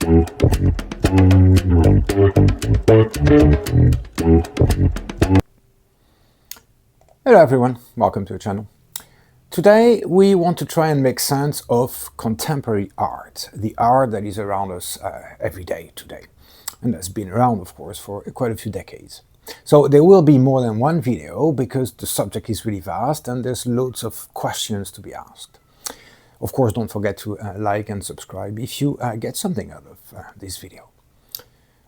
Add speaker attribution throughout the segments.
Speaker 1: Hello everyone, welcome to the channel. Today we want to try and make sense of contemporary art, the art that is around us every day today, and that's been around of course for quite a few decades. So there will be more than one video because the subject is really vast and there's loads of questions to be asked. Of course, don't forget to like and subscribe if you get something out of this video.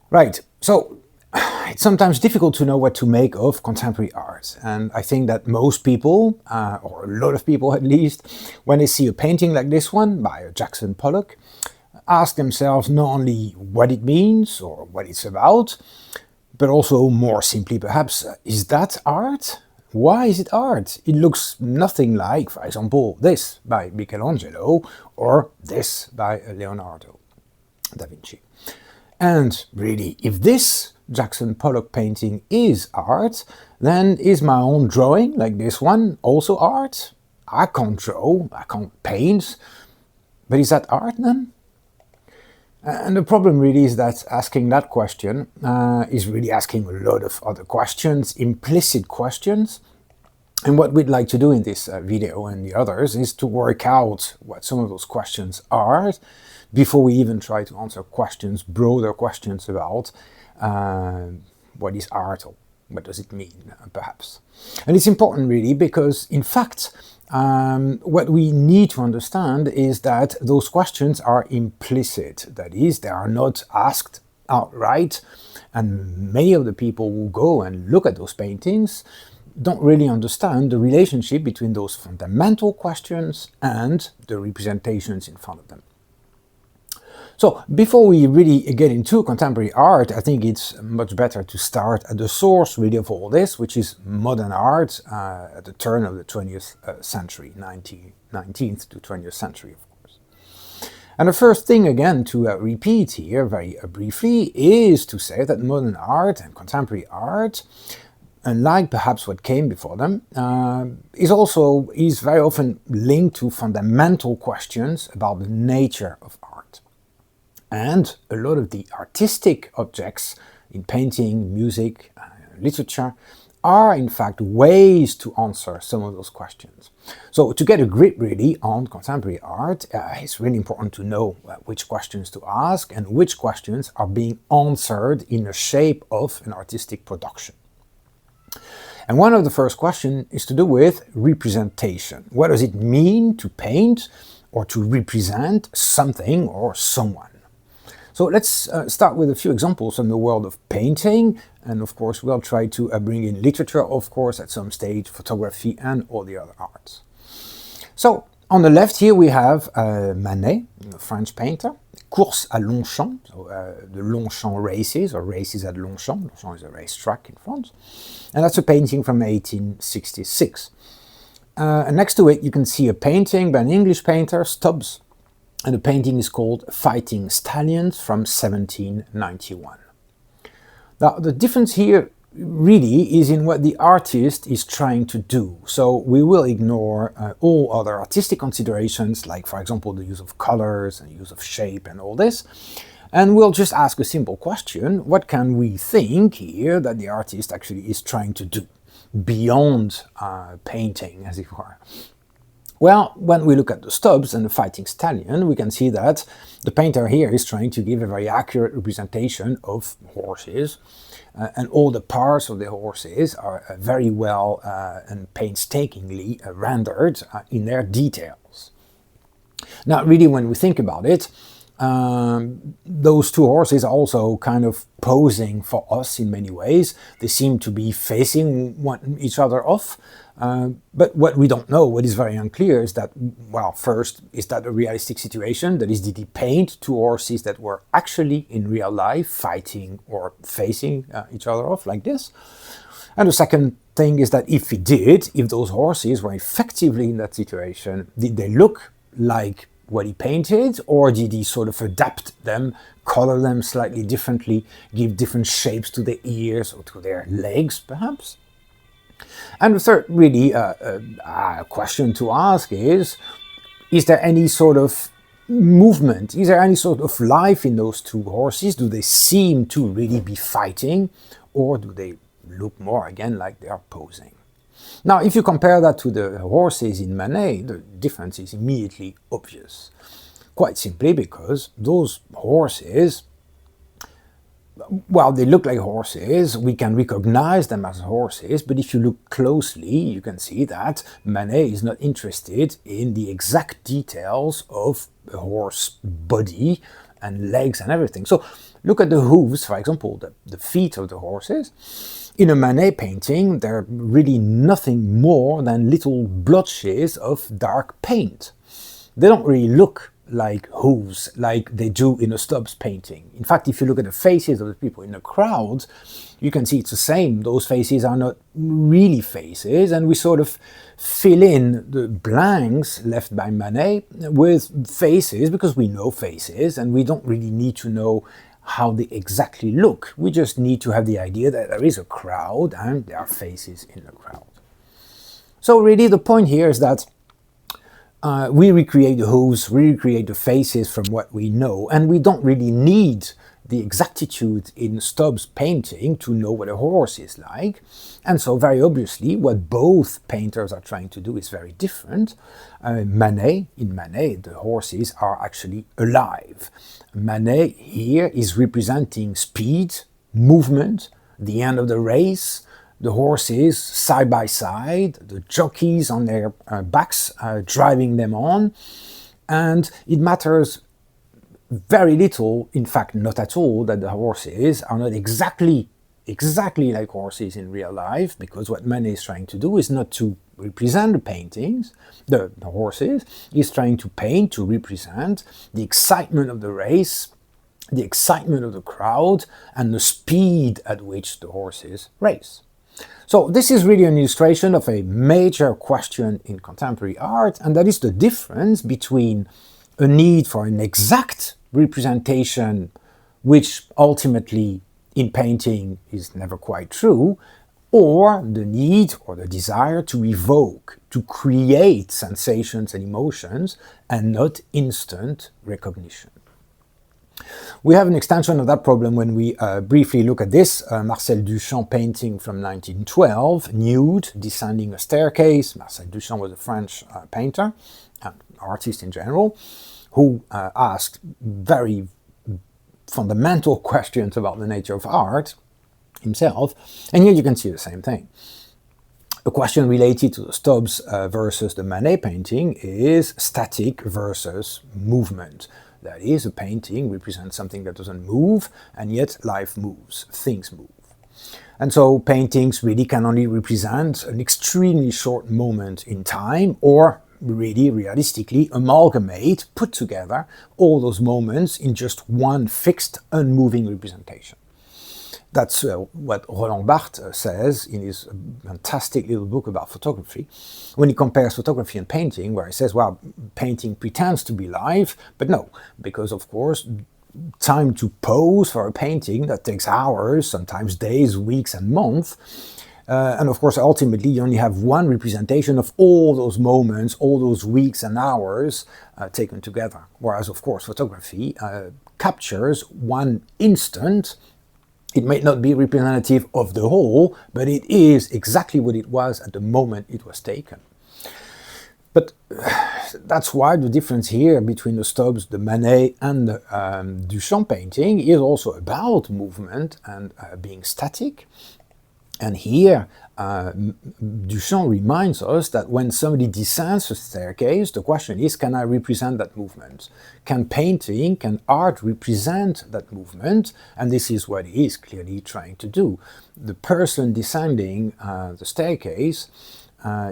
Speaker 1: Right, so it's sometimes difficult to know what to make of contemporary art, and I think that most people, or a lot of people at least, when they see a painting like this one by Jackson Pollock, ask themselves not only what it means or what it's about, but also more simply perhaps, is that art? Why is it art? It looks nothing like, for example, this by Michelangelo or this by Leonardo da Vinci. And really, if this Jackson Pollock painting is art, then is my own drawing, like this one, also art? I can't draw, I can't paint, but is that art then? And the problem really is that asking that question is really asking a lot of other questions, implicit questions. And what we'd like to do in this video and the others is to work out what some of those questions are before we even try to answer questions, broader questions about what is art or what does it mean, perhaps. And it's important really because, in fact, what we need to understand is that those questions are implicit. That is, they are not asked outright, and many of the people who go and look at those paintings don't really understand the relationship between those fundamental questions and the representations in front of them. So, before we really get into contemporary art, I think it's much better to start at the source really of all this, which is modern art at the turn of the 20th century, 19th to 20th century, of course. And the first thing, again, to repeat here very briefly, is to say that modern art and contemporary art, unlike perhaps what came before them, is very often linked to fundamental questions about the nature of art. And a lot of the artistic objects in painting, music, literature are in fact ways to answer some of those questions. So to get a grip really on contemporary art, it's really important to know which questions to ask and which questions are being answered in the shape of an artistic production. And one of the first questions is to do with representation. What does it mean to paint or to represent something or someone? So let's start with a few examples from the world of painting, and of course we'll try to bring in literature, of course, at some stage, photography and all the other arts. So on the left here we have Manet, a French painter, Course à Longchamp, so the Longchamp races, or races at Longchamp. Longchamp is a racetrack in France, and that's a painting from 1866. And next to it you can see a painting by an English painter, Stubbs, and the painting is called Fighting Stallions from 1791. Now, the difference here really is in what the artist is trying to do. So we will ignore all other artistic considerations, like, for example, the use of colors and use of shape and all this. And we'll just ask a simple question: what can we think here that the artist actually is trying to do beyond painting, as it were? Well, when we look at the Stubbs and the Fighting Stallion, we can see that the painter here is trying to give a very accurate representation of horses, and all the parts of the horses are very well and painstakingly rendered in their details. Now, really, when we think about it, those two horses are also kind of posing for us in many ways. They seem to be facing each other off, but what we don't know, what is very unclear, is that, well, first, is that a realistic situation? That is, did he paint two horses that were actually in real life fighting or facing each other off like this? And the second thing is that if he did, if those horses were effectively in that situation, did they look like what he painted, or did he sort of adapt them, color them slightly differently, give different shapes to their ears or to their legs, perhaps? And the third really question to ask is there any sort of movement? Is there any sort of life in those two horses? Do they seem to really be fighting, or do they look more again like they are posing? Now, if you compare that to the horses in Manet, the difference is immediately obvious. Quite simply because those horses, well, they look like horses, we can recognize them as horses, but if you look closely, you can see that Manet is not interested in the exact details of a horse body and legs and everything. So look at the hooves, for example, the feet of the horses. In a Manet painting, they're really nothing more than little blotches of dark paint. They don't really look like hooves like they do in a Stubbs painting. In fact, if you look at the faces of the people in the crowd, you can see it's the same. Those faces are not really faces, and we sort of fill in the blanks left by Manet with faces because we know faces and we don't really need to know how they exactly look. We just need to have the idea that there is a crowd and there are faces in the crowd. So really the point here is that we recreate the hooves, we recreate the faces from what we know, and we don't really need the exactitude in Stubbs' painting to know what a horse is like. And so very obviously what both painters are trying to do is very different. In Manet, the horses are actually alive. Manet here is representing speed, movement, the end of the race, the horses side by side, the jockeys on their backs driving them on, and it matters very little, in fact not at all, that the horses are not exactly like horses in real life, because what Manet is trying to do is not to represent the paintings, the horses. He's trying to paint, to represent the excitement of the race, the excitement of the crowd, and the speed at which the horses race. So this is really an illustration of a major question in contemporary art, and that is the difference between a need for an exact representation, which ultimately in painting is never quite true, or the need or the desire to evoke, to create sensations and emotions, and not instant recognition. We have an extension of that problem when we briefly look at this Marcel Duchamp painting from 1912, nude, descending a staircase. Marcel Duchamp was a French painter, and artist in general, who asked very fundamental questions about the nature of art himself, and here you can see the same thing. A question related to the Stubbs versus the Manet painting is static versus movement. That is, a painting represents something that doesn't move, and yet life moves, things move. And so paintings really can only represent an extremely short moment in time, or really realistically amalgamate, put together all those moments in just one fixed, unmoving representation. That's what Roland Barthes says in his fantastic little book about photography, when he compares photography and painting, where he says, well, painting pretends to be live, but no, because of course, time to pose for a painting, that takes hours, sometimes days, weeks and months. And of course, ultimately, you only have one representation of all those moments, all those weeks and hours taken together. Whereas, of course, photography captures one instant. It may not be representative of the whole, but it is exactly what it was at the moment it was taken. But that's why the difference here between the Stubbs, the Manet and the Duchamp painting is also about movement and being static. And here, Duchamp reminds us that when somebody descends a staircase, the question is, can I represent that movement? Can painting, can art represent that movement? And this is what he is clearly trying to do. The person descending the staircase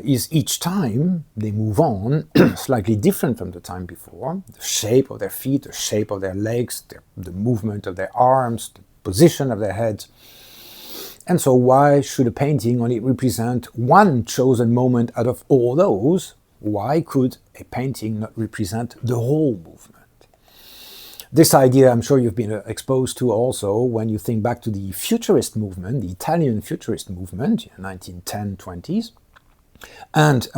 Speaker 1: is each time they move on slightly different from the time before. The shape of their feet, the shape of their legs, the movement of their arms, the position of their head. And so why should a painting only represent one chosen moment out of all those? Why could a painting not represent the whole movement? This idea I'm sure you've been exposed to also when you think back to the Futurist movement, the Italian Futurist movement in the 1910-20s, And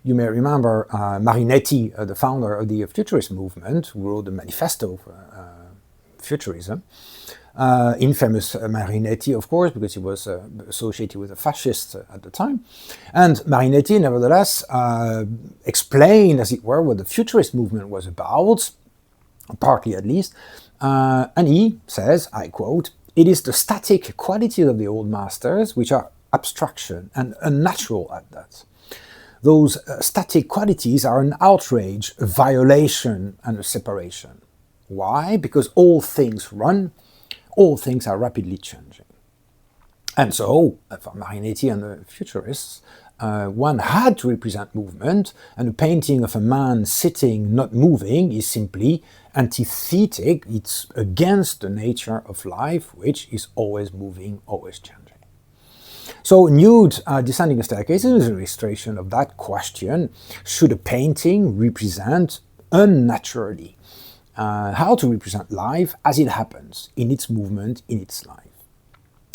Speaker 1: you may remember Marinetti, the founder of the Futurist movement, who wrote the Manifesto for Futurism. Infamous Marinetti, of course, because he was associated with the fascists at the time. And Marinetti, nevertheless, explained, as it were, what the Futurist movement was about, partly at least. And he says, I quote, "It is the static qualities of the old masters which are abstraction and unnatural at that. Those static qualities are an outrage, a violation, and a separation. Why? Because all things run, all things are rapidly changing." And so, for Marinetti and the Futurists, one had to represent movement, and a painting of a man sitting, not moving, is simply antithetic. It's against the nature of life, which is always moving, always changing. So nude descending a staircase is an illustration of that question. Should a painting represent unnaturally how to represent life as it happens, in its movement, in its life?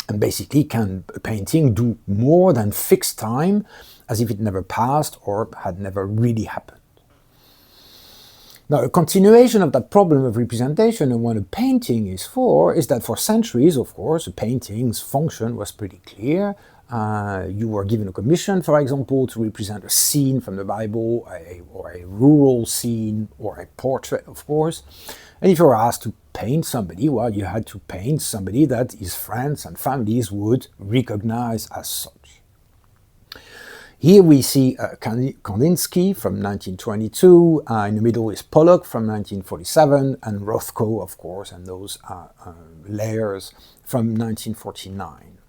Speaker 1: And basically, can a painting do more than fix time as if it never passed or had never really happened? Now, a continuation of that problem of representation and what a painting is for is that for centuries, of course, a painting's function was pretty clear. You were given a commission, for example, to represent a scene from the Bible, or a rural scene, or a portrait, of course. And if you were asked to paint somebody, well, you had to paint somebody that his friends and families would recognize as such. Here we see Kandinsky from 1922, in the middle is Pollock from 1947, and Rothko, of course, and those layers from 1949.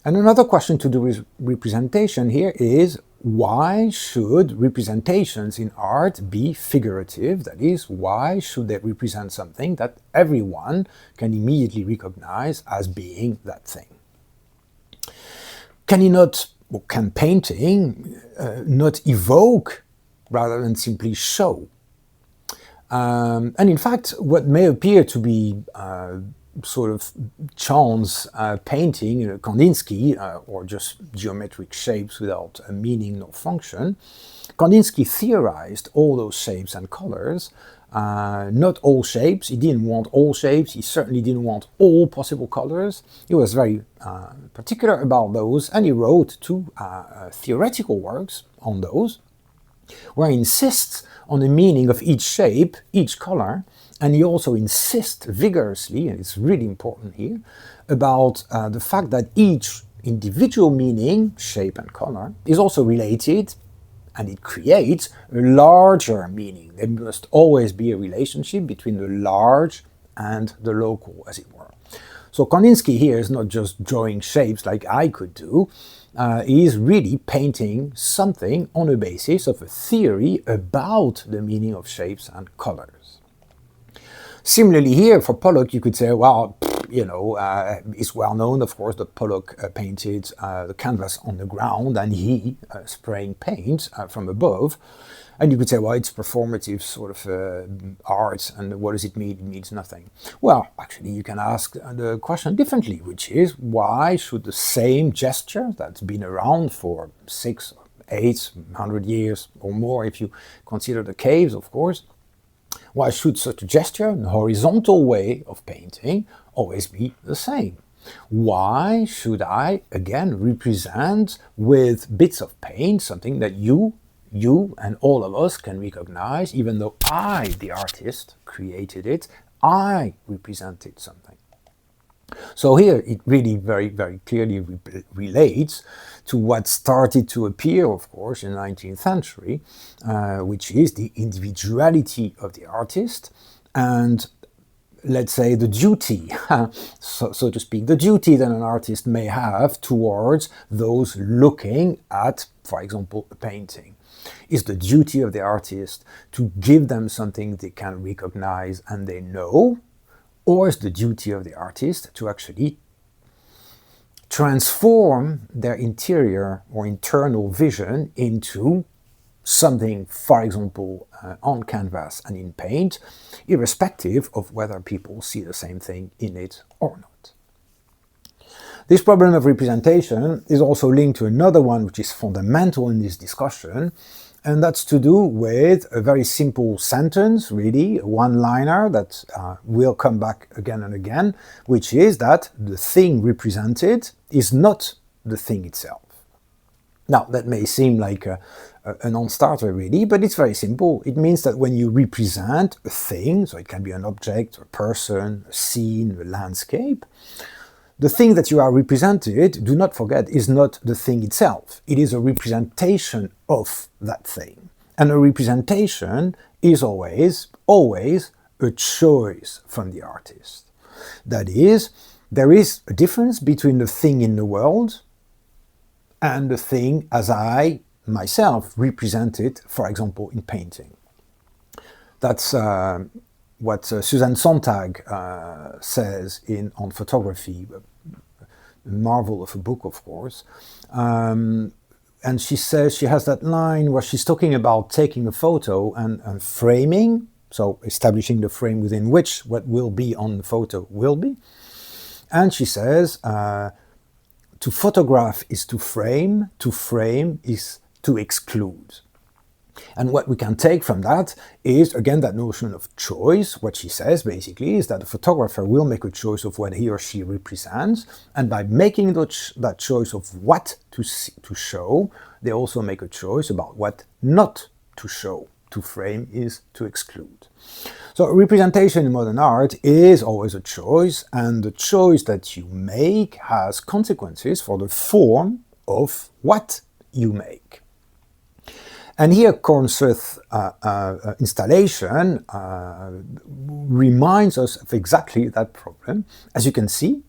Speaker 1: And another question to do with representation here is, why should representations in art be figurative? That is, why should they represent something that everyone can immediately recognize as being that thing? Can painting not evoke rather than simply show? And in fact, what may appear to be sort of chance painting, Kandinsky, or just geometric shapes without a meaning nor function, Kandinsky theorized all those shapes and colors. Not all shapes, he didn't want all shapes, he certainly didn't want all possible colors. He was very particular about those, and he wrote two theoretical works on those, where he insists on the meaning of each shape, each color, and he also insists vigorously, and it's really important here, about the fact that each individual meaning, shape and color, is also related, and it creates a larger meaning. There must always be a relationship between the large and the local, as it were. So Kandinsky here is not just drawing shapes like I could do, he is really painting something on the basis of a theory about the meaning of shapes and colors. Similarly here, for Pollock, you could say, well, it's well known, of course, that Pollock painted the canvas on the ground and he spraying paint from above. And you could say, well, it's performative sort of art, and what does it mean? It means nothing. Well, actually, you can ask the question differently, which is, why should the same gesture that's been around for 600, 800 years or more, if you consider the caves, of course, why should such a gesture, a horizontal way of painting, always be the same? Why should I, again, represent with bits of paint something that you and all of us can recognize, even though I, the artist, created it, I represented something? So here it really very, very clearly relates to what started to appear, of course, in the 19th century, which is the individuality of the artist and, let's say, the duty, so to speak, the duty that an artist may have towards those looking at, for example, a painting. Is the duty of the artist to give them something they can recognize and they know, or is the duty of the artist to actually transform their interior or internal vision into something, for example, on canvas and in paint, irrespective of whether people see the same thing in it or not? This problem of representation is also linked to another one which is fundamental in this discussion, and that's to do with a very simple sentence, really, a one-liner that will come back again and again, which is that the thing represented is not the thing itself. Now, that may seem like a non-starter, really, but it's very simple. It means that when you represent a thing, so it can be an object, a person, a scene, a landscape, the thing that you are represented, do not forget, is not the thing itself. It is a representation of that thing. And a representation is always a choice from the artist. That is, there is a difference between the thing in the world and the thing as I myself represent it, for example, in painting. That's what Susan Sontag says on photography, a marvel of a book, of course. And she says, she has that line where she's talking about taking a photo and framing, so establishing the frame within which what will be on the photo will be. And she says, to photograph is to frame is to exclude. And what we can take from that is, again, that notion of choice. What she says, basically, is that the photographer will make a choice of what he or she represents, and by making that choice of what to show, they also make a choice about what not to show. To frame is to exclude. So representation in modern art is always a choice, and the choice that you make has consequences for the form of what you make. And here Cornsworth's installation reminds us of exactly that problem. As you can see,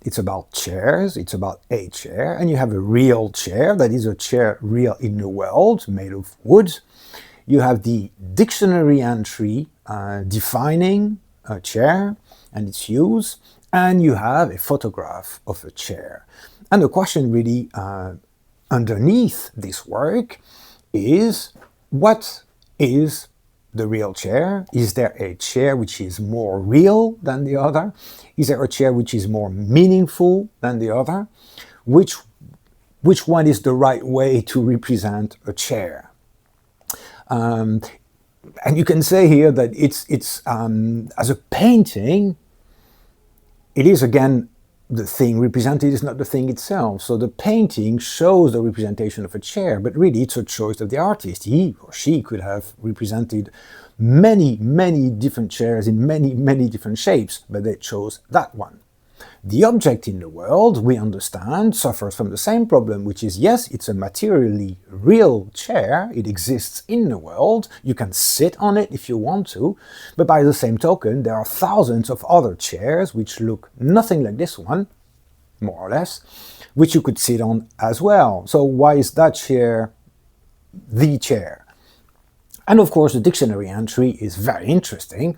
Speaker 1: it's about chairs, it's about a chair, and you have a real chair, that is a chair real in the world, made of wood. You have the dictionary entry defining a chair and its use, and you have a photograph of a chair. And the question really underneath this work is, what is the real chair? Is there a chair which is more real than the other? Is there a chair which is more meaningful than the other? Which one is the right way to represent a chair? And you can say here that it's as a painting, it is again the thing represented is not the thing itself. So the painting shows the representation of a chair, but really it's a choice of the artist. He or she could have represented many different chairs in many different shapes, but they chose that one. The object in the world, we understand, suffers from the same problem, which is, yes, it's a materially real chair, it exists in the world, you can sit on it if you want to, but by the same token, there are thousands of other chairs which look nothing like this one, more or less, which you could sit on as well. So why is that chair the chair? And of course, the dictionary entry is very interesting,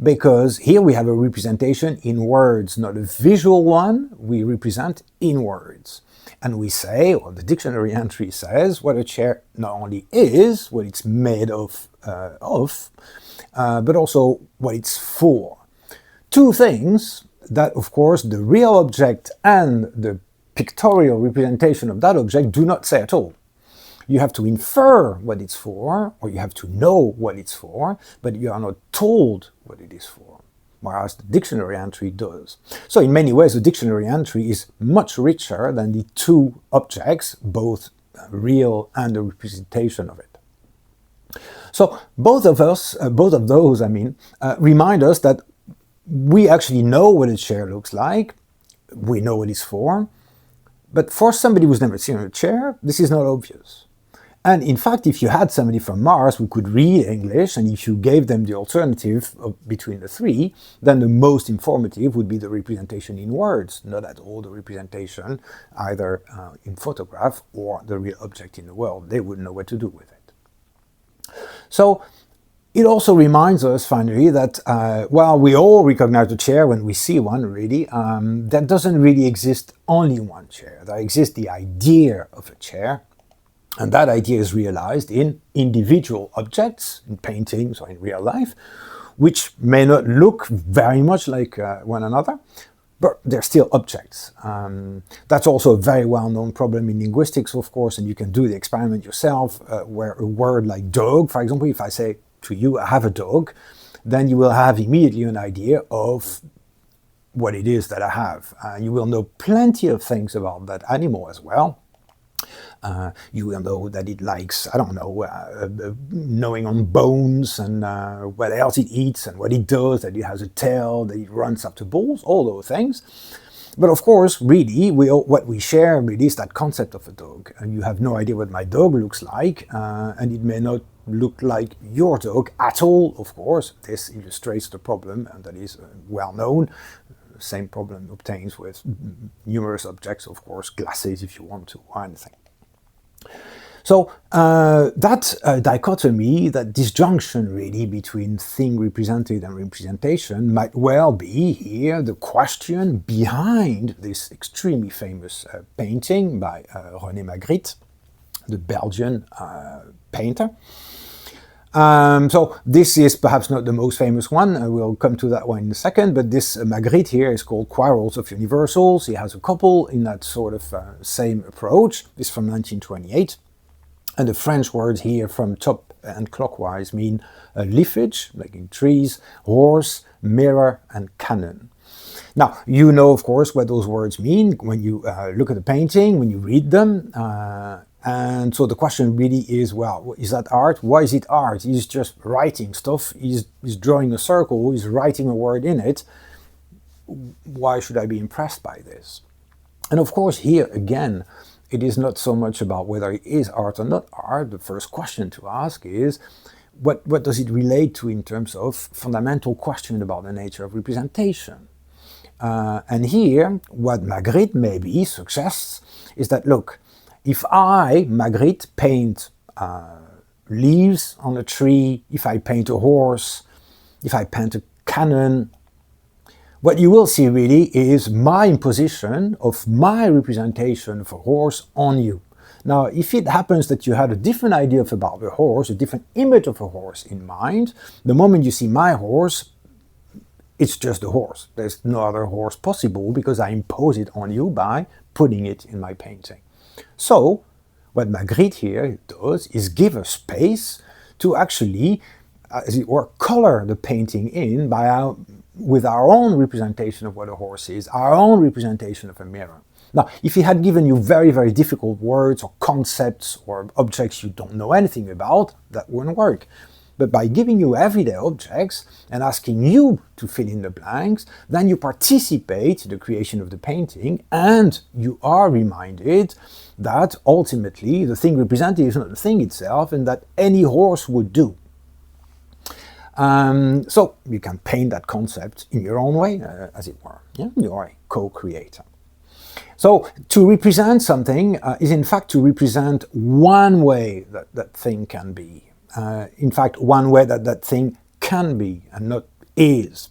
Speaker 1: because here we have a representation in words, not a visual one, we represent in words. And we say, or the dictionary entry says, what a chair not only is, what it's made of, but also what it's for. Two things that, of course, the real object and the pictorial representation of that object do not say at all. You have to infer what it's for, or you have to know what it's for, but you are not told what it is for, whereas the dictionary entry does. So in many ways, the dictionary entry is much richer than the two objects, both real and the representation of it. So both of those, remind us that we actually know what a chair looks like, we know what it's for, but for somebody who's never seen a chair, this is not obvious. And in fact, if you had somebody from Mars who could read English, and if you gave them the alternative between the three, then the most informative would be the representation in words, not at all the representation either in photograph or the real object in the world. They wouldn't know what to do with it. So it also reminds us, finally, that while we all recognize a chair when we see one, really, there doesn't really exist only one chair. There exists the idea of a chair, and that idea is realized in individual objects, in paintings or in real life, which may not look very much like one another, but they're still objects. That's also a very well-known problem in linguistics, of course, and you can do the experiment yourself, where a word like dog, for example, if I say to you, I have a dog, then you will have immediately an idea of what it is that I have. You will know plenty of things about that animal as well. You will know that it likes, I don't know, knowing on bones and what else it eats and what it does, that it has a tail, that it runs after balls, all those things. But of course, really, what we share really is that concept of a dog. And you have no idea what my dog looks like, and it may not look like your dog at all, of course. This illustrates the problem, and that is well known. The same problem obtains with numerous objects, of course, glasses if you want to, or anything. So that dichotomy, that disjunction really between thing represented and representation might well be here the question behind this extremely famous painting by René Magritte, the Belgian painter. So this is perhaps not the most famous one, we'll come to that one in a second, but this Magritte here is called Quarrels of Universals. He has a couple in that sort of same approach. It's from 1928. And the French words here from top and clockwise mean leafage, like in trees, horse, mirror, and cannon. Now, you know, of course, what those words mean when you look at the painting, when you read them. And so the question really is, well, is that art? Why is it art? He's just writing stuff. He's drawing a circle. He's writing a word in it. Why should I be impressed by this? And of course, here again, it is not so much about whether it is art or not art. The first question to ask is, what does it relate to in terms of fundamental question about the nature of representation? And here, what Magritte maybe suggests is that, look, if I, Magritte, paint leaves on a tree, if I paint a horse, if I paint a cannon, what you will see really is my imposition of my representation of a horse on you. Now, if it happens that you had a different idea about the horse, a different image of a horse in mind, the moment you see my horse, it's just a horse. There's no other horse possible because I impose it on you by putting it in my painting. So, what Magritte here does is give a space to actually, as it were, color the painting in with our own representation of what a horse is, our own representation of a mirror. Now, if he had given you very, very difficult words or concepts or objects you don't know anything about, that wouldn't work. But by giving you everyday objects and asking you to fill in the blanks, then you participate in the creation of the painting, and you are reminded that ultimately the thing represented is not the thing itself, and that any horse would do. So you can paint that concept in your own way, as it were. Yeah? You are a co-creator. So to represent something is in fact to represent one way that that thing can be. In fact, one way that that thing can be and not is.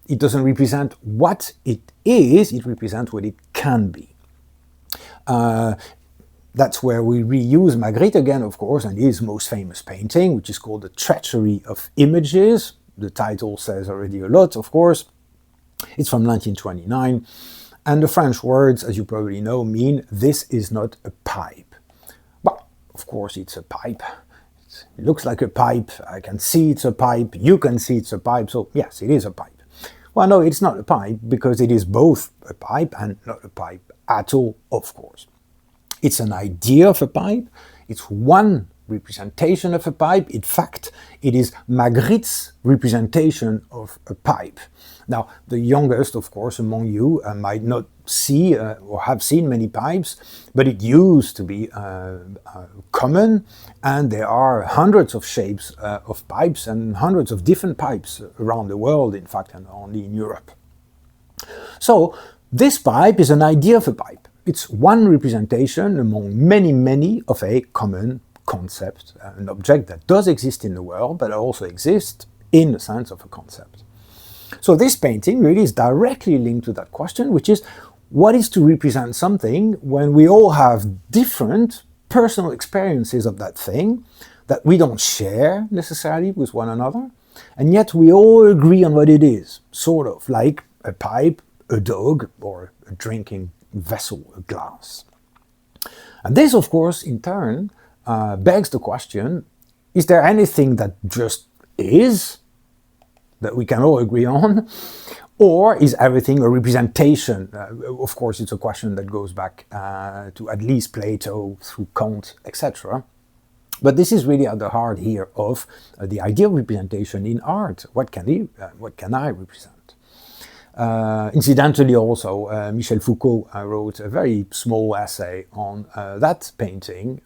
Speaker 1: It doesn't represent what it is, it represents what it can be. That's where we reuse Magritte again, of course, and his most famous painting, which is called The Treachery of Images. The title says already a lot, of course. It's from 1929. And the French words, as you probably know, mean, this is not a pipe. Well, of course it's a pipe. It looks like a pipe. I can see it's a pipe. You can see it's a pipe. So yes, it is a pipe. Well, no, it's not a pipe because it is both a pipe and not a pipe at all, of course. It's an idea of a pipe. It's one representation of a pipe. In fact, it is Magritte's representation of a pipe. Now, the youngest, of course, among you might not see or have seen many pipes, but it used to be common, and there are hundreds of shapes of pipes and hundreds of different pipes around the world, in fact, and only in Europe. So, this pipe is an idea of a pipe. It's one representation among many, many of a common concept, an object that does exist in the world, but also exists in the sense of a concept. So this painting really is directly linked to that question, which is, what is to represent something when we all have different personal experiences of that thing that we don't share necessarily with one another, and yet we all agree on what it is, sort of like a pipe a dog or a drinking vessel, a glass. And this, of course, in turn, begs the question, is there anything that just is, that we can all agree on, or is everything a representation? Of course, it's a question that goes back to at least Plato, through Kant, etc. But this is really at the heart here of the idea of representation in art. What can I represent? Incidentally, also, Michel Foucault wrote a very small essay on that painting,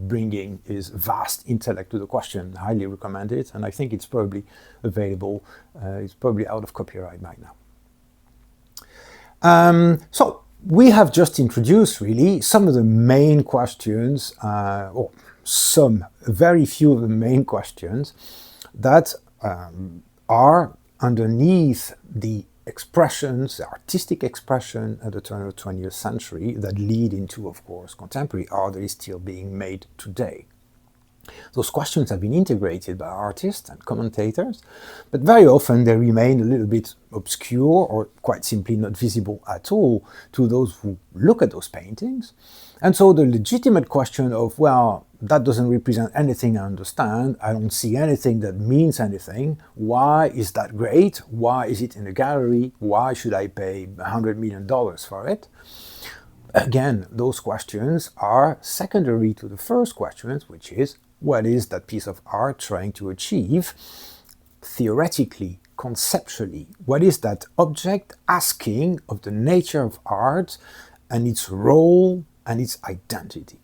Speaker 1: bringing his vast intellect to the question. Highly recommend it, and I think it's probably available. It's probably out of copyright right now. So we have just introduced really some of the main questions, or very few of the main questions that are underneath the expressions, the artistic expression at the turn of the 20th century that lead into, of course, contemporary art that is still being made today. Those questions have been integrated by artists and commentators, but very often they remain a little bit obscure or quite simply not visible at all to those who look at those paintings. And so the legitimate question of, well, that doesn't represent anything I understand, I don't see anything that means anything, why is that great? Why is it in a gallery? Why should I pay $100 million for it? Again, those questions are secondary to the first questions, which is, what is that piece of art trying to achieve theoretically, conceptually? What is that object asking of the nature of art and its role and its identity?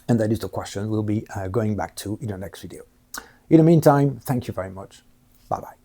Speaker 1: And that is the question we'll be going back to in the next video. In the meantime, thank you very much. Bye-bye.